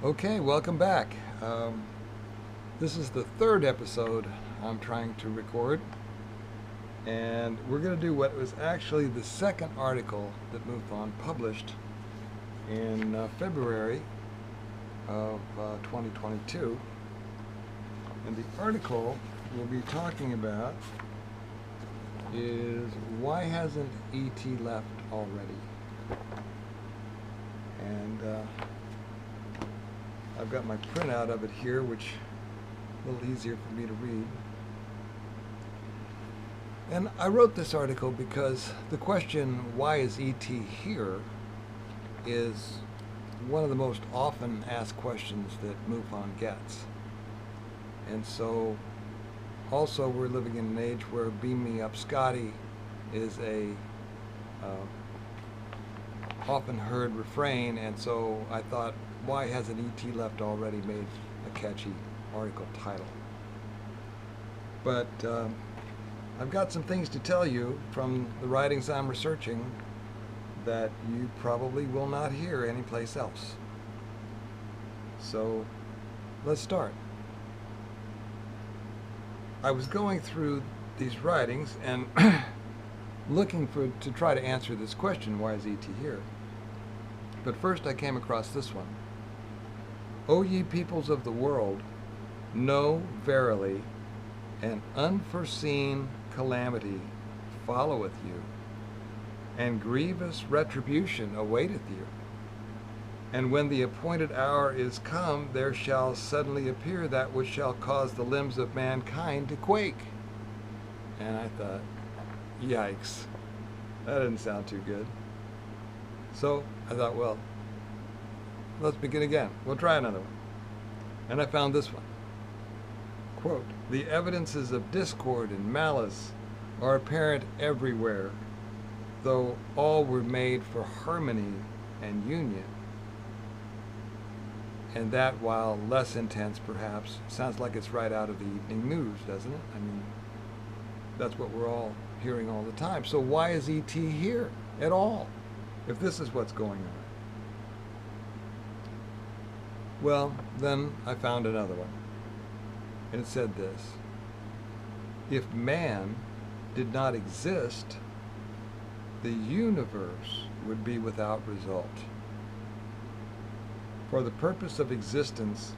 Okay, welcome back. This is the third episode I'm trying to record, and we're going to do what was actually the second article that MUFON published in February of 2022. And the article we'll be talking about is why hasn't ET left already? And I've got my printout of it here, which is a little easier for me to read. And I wrote this article because the question, why is ET here, is one of the most often asked questions that MUFON gets. And so, also we're living in an age where Beam Me Up Scotty is a often heard refrain, and so I thought, why hasn't ET left already, made a catchy article title. But I've got some things to tell you from the writings I'm researching that you probably will not hear anyplace else. So let's start. I was going through these writings and looking to try to answer this question, why is ET here? But first I came across this one. O ye peoples of the world, know verily an unforeseen calamity followeth you, and grievous retribution awaiteth you. And when the appointed hour is come, there shall suddenly appear that which shall cause the limbs of mankind to quake. And I thought, yikes, that didn't sound too good. So I thought, well, let's begin again. We'll try another one. And I found this one. Quote, the evidences of discord and malice are apparent everywhere, though all were made for harmony and union. And that, while less intense perhaps, sounds like it's right out of the evening news, doesn't it? I mean, that's what we're all hearing all the time. So why is ET here at all, if this is what's going on? Well, then I found another one. And it said this: if man did not exist, the universe would be without result. For the purpose of existence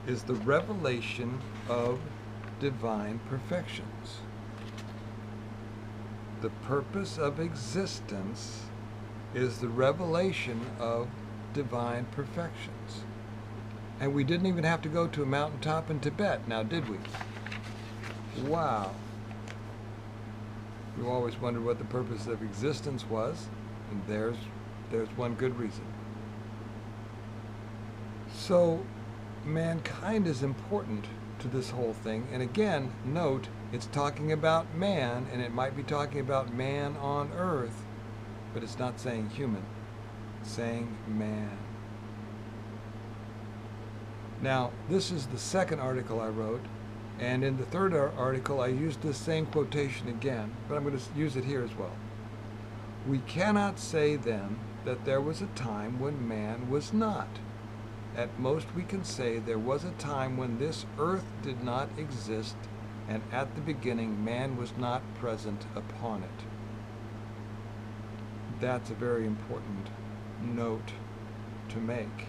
is the revelation of divine perfections. The purpose of existence is the revelation of divine perfections. And we didn't even have to go to a mountaintop in Tibet, now did we? Wow. We always wondered what the purpose of existence was, and there's one good reason. So, mankind is important to this whole thing, and again, note, it's talking about man, and it might be talking about man on earth, but it's not saying human, it's saying man. Now, this is the second article I wrote, and in the third article I used this same quotation again, but I'm going to use it here as well. We cannot say then that there was a time when man was not. At most we can say there was a time when this earth did not exist, and at the beginning man was not present upon it. That's a very important note to make.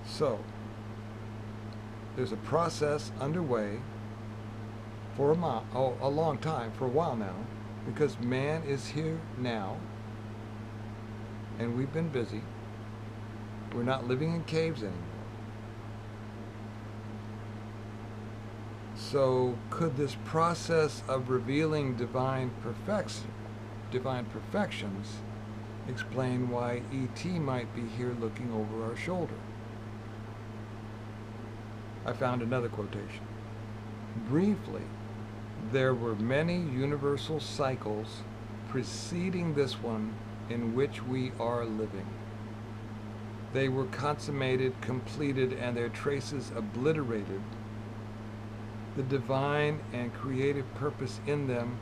So, there's a process underway for a long time, for a while now, because man is here now, and we've been busy. We're not living in caves anymore. So, could this process of revealing divine perfections explain why ET might be here looking over our shoulder? I found another quotation. Briefly, there were many universal cycles preceding this one in which we are living. They were consummated, completed, and their traces obliterated. The divine and creative purpose in them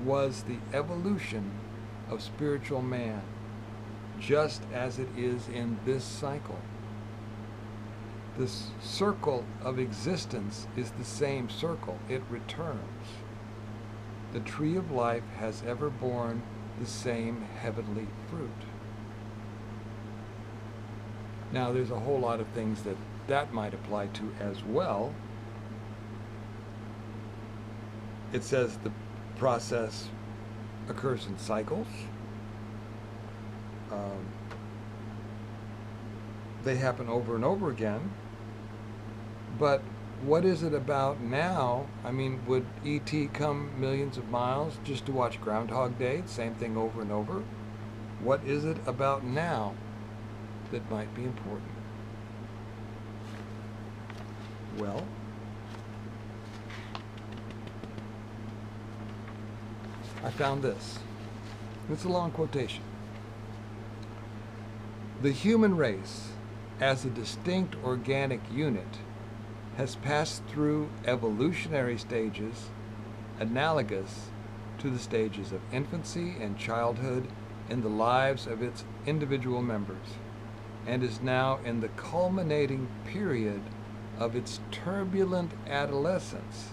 was the evolution of spiritual man, just as it is in this cycle. This circle of existence is the same circle. It returns. The tree of life has ever borne the same heavenly fruit. Now, there's a whole lot of things that might apply to as well. It says the process occurs in cycles. They happen over and over again. But what is it about now? I mean, would E.T. come millions of miles just to watch Groundhog Day? Same thing over and over. What is it about now that might be important? Well, I found this. It's a long quotation. The human race, as a distinct organic unit, has passed through evolutionary stages analogous to the stages of infancy and childhood in the lives of its individual members, and is now in the culminating period of its turbulent adolescence,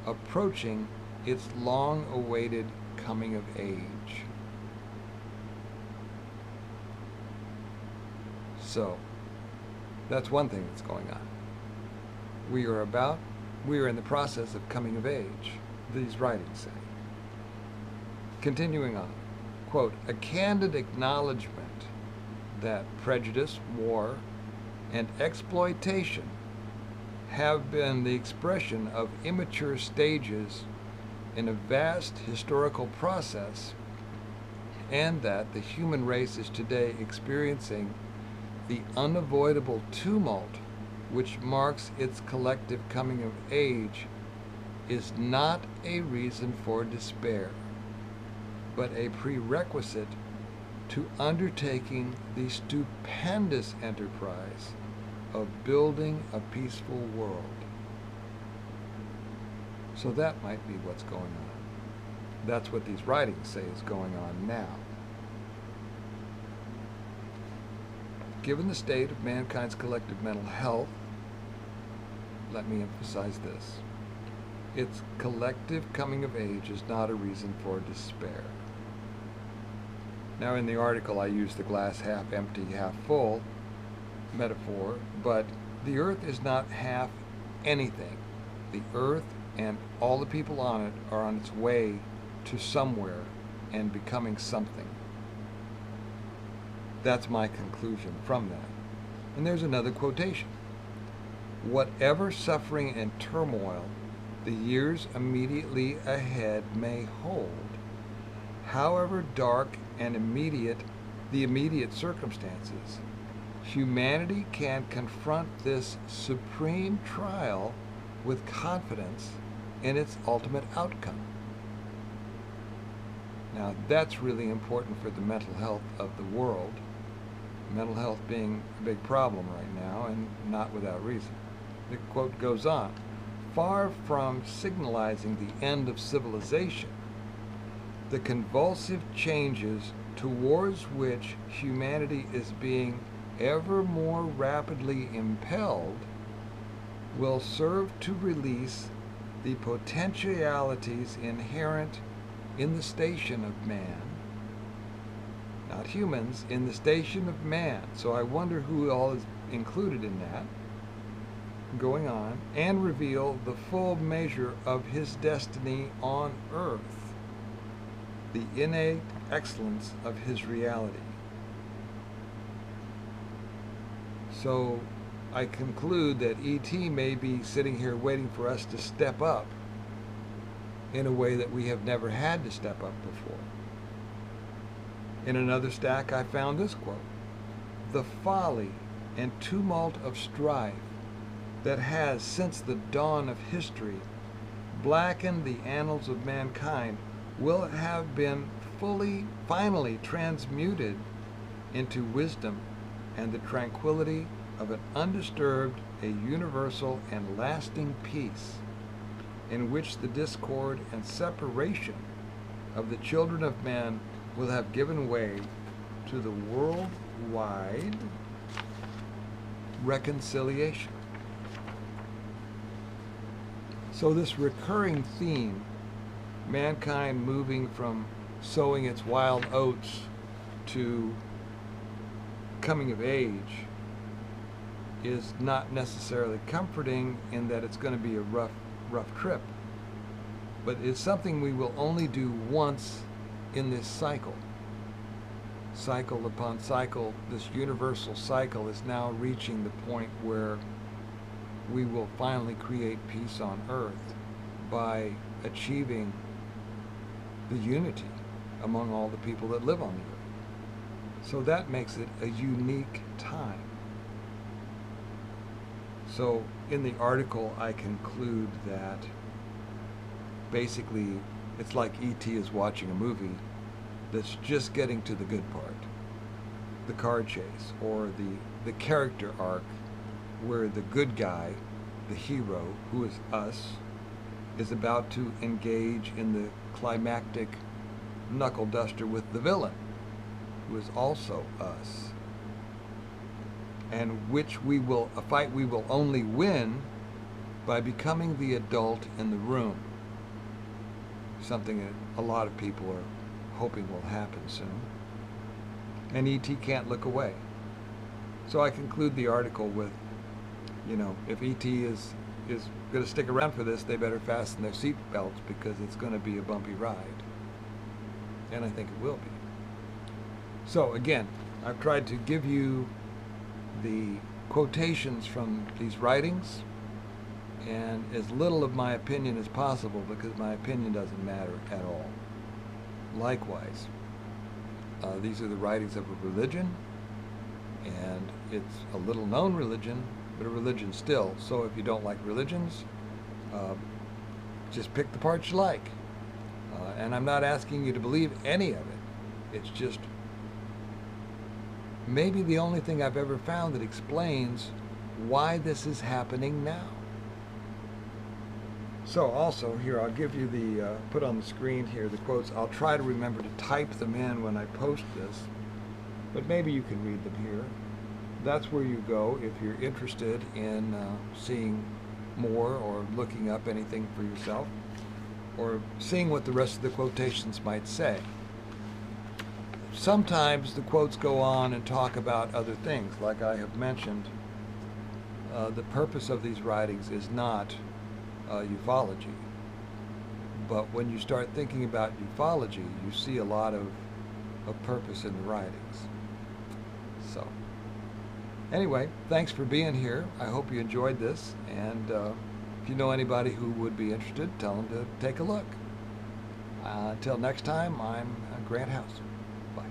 approaching its long-awaited coming of age. So, that's one thing that's going on. We are in the process of coming of age, these writings say. Continuing on, quote, a candid acknowledgement that prejudice, war, and exploitation have been the expression of immature stages in a vast historical process, and that the human race is today experiencing the unavoidable tumult which marks its collective coming of age, is not a reason for despair, but a prerequisite to undertaking the stupendous enterprise of building a peaceful world. So that might be what's going on. That's what these writings say is going on now. Given the state of mankind's collective mental health, let me emphasize this. Its collective coming of age is not a reason for despair. Now, in the article, I use the glass half empty, half full metaphor, but the earth is not half anything. The earth and all the people on it are on its way to somewhere and becoming something. That's my conclusion from that. And there's another quotation. Whatever suffering and turmoil the years immediately ahead may hold, however dark and the immediate circumstances, humanity can confront this supreme trial with confidence in its ultimate outcome. Now, that's really important for the mental health of the world. Mental health being a big problem right now, and not without reason. The quote goes on, far from signalizing the end of civilization, the convulsive changes towards which humanity is being ever more rapidly impelled will serve to release the potentialities inherent in the station of man, not humans, in the station of man. So I wonder who all is included in that, going on, and reveal the full measure of his destiny on earth, the innate excellence of his reality. So I conclude that E.T. may be sitting here waiting for us to step up in a way that we have never had to step up before. In another stack, I found this quote, the folly and tumult of strife that has, since the dawn of history, blackened the annals of mankind will have been finally transmuted into wisdom and the tranquility of an undisturbed, a universal and lasting peace, in which the discord and separation of the children of men will have given way to the worldwide reconciliation. So this recurring theme, mankind moving from sowing its wild oats to coming of age, is not necessarily comforting in that it's going to be a rough trip, but it's something we will only do once in this cycle. Cycle upon cycle, this universal cycle is now reaching the point where we will finally create peace on earth by achieving the unity among all the people that live on the earth. So that makes it a unique time. So in the article I conclude that basically it's like E.T. is watching a movie that's just getting to the good part, the car chase, or the character arc where the good guy, the hero, who is us, is about to engage in the climactic knuckle duster with the villain, who is also us, and a fight we will only win by becoming the adult in the room, something that a lot of people are hoping will happen soon. And E.T. can't look away. So I conclude the article with, if E.T. is going to stick around for this, they better fasten their seat belts because it's going to be a bumpy ride. And I think it will be. So again, I've tried to give you the quotations from these writings and as little of my opinion as possible, because my opinion doesn't matter at all. Likewise, these are the writings of a religion, and it's a little known religion, but a religion still. So if you don't like religions, just pick the parts you like. And I'm not asking you to believe any of it. It's just maybe the only thing I've ever found that explains why this is happening now. So also here, I'll give you the, put on the screen here, the quotes. I'll try to remember to type them in when I post this, but maybe you can read them here. That's where you go if you're interested in seeing more or looking up anything for yourself or seeing what the rest of the quotations might say. Sometimes the quotes go on and talk about other things. Like I have mentioned, the purpose of these writings is not ufology. But when you start thinking about ufology, you see a lot of purpose in the writings. So, anyway, thanks for being here. I hope you enjoyed this. And if you know anybody who would be interested, tell them to take a look. Until next time, I'm Grant House. Bye.